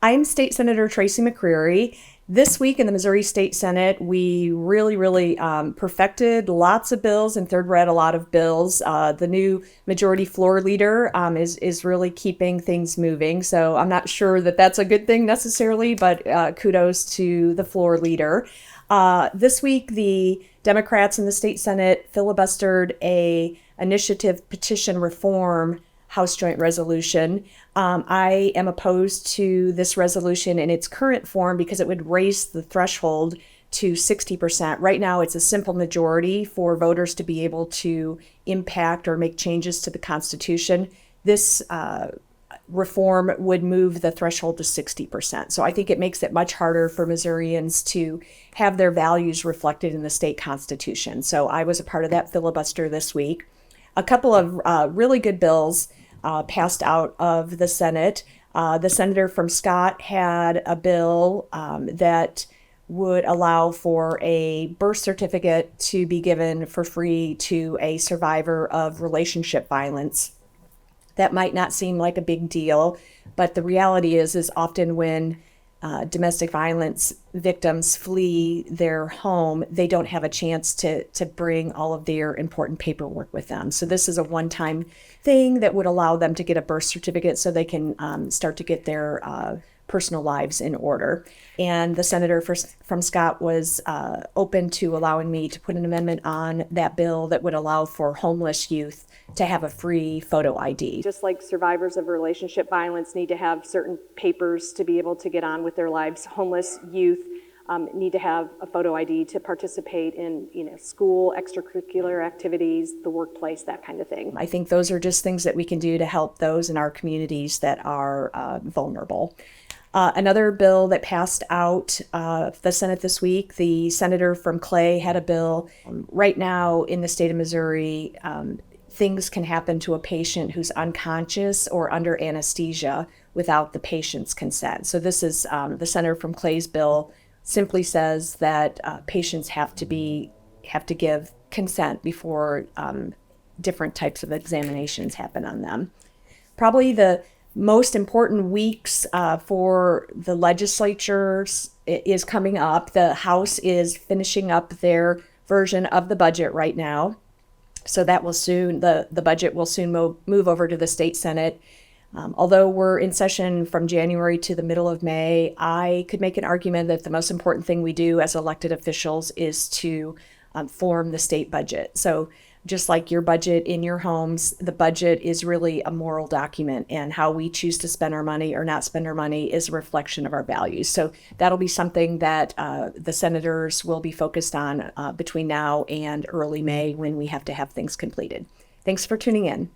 I'm State Senator Tracy McCreery. This week in the Missouri State Senate, we really perfected lots of bills and third read a lot of bills. The new majority floor leader is really keeping things moving. So I'm not sure that that's a good thing necessarily, but kudos to the floor leader. This week, the Democrats in the state Senate filibustered a initiative petition reform House Joint Resolution. I am opposed to this resolution in its current form because it would raise the threshold to 60%. Right now, it's a simple majority for voters to be able to impact or make changes to the Constitution. This reform would move the threshold to 60%. So I think it makes it much harder for Missourians to have their values reflected in the state constitution. So I was a part of that filibuster this week. A couple of really good bills passed out of the Senate. The senator from Scott had a bill that would allow for a birth certificate to be given for free to a survivor of relationship violence. That might not seem like a big deal, but the reality is often when domestic violence victims flee their home, they don't have a chance to bring all of their important paperwork with them. So this is a one-time thing that would allow them to get a birth certificate so they can start to get their personal lives in order. And the senator from Scott was open to allowing me to put an amendment on that bill that would allow for homeless youth to have a free photo ID. Just like survivors of relationship violence need to have certain papers to be able to get on with their lives, homeless youth need to have a photo ID to participate in, school, extracurricular activities, the workplace, that kind of thing. I think those are just things that we can do to help those in our communities that are vulnerable. Another bill that passed out the Senate this week, the senator from Clay had a bill. Right now in the state of Missouri, things can happen to a patient who's unconscious or under anesthesia without the patient's consent. So this is the senator from Clay's bill simply says that patients have to give consent before different types of examinations happen on them. Probably the most important weeks for the legislature is coming up. The House is finishing up their version of the budget right now. So that will soon, the budget will soon move over to the state Senate. Although we're in session from January to the middle of May, I could make an argument that the most important thing we do as elected officials is to form the state budget. So just like your budget in your homes, the budget is really a moral document, and how we choose to spend our money or not spend our money is a reflection of our values. So that'll be something that the senators will be focused on between now and early May when we have to have things completed. Thanks for tuning in.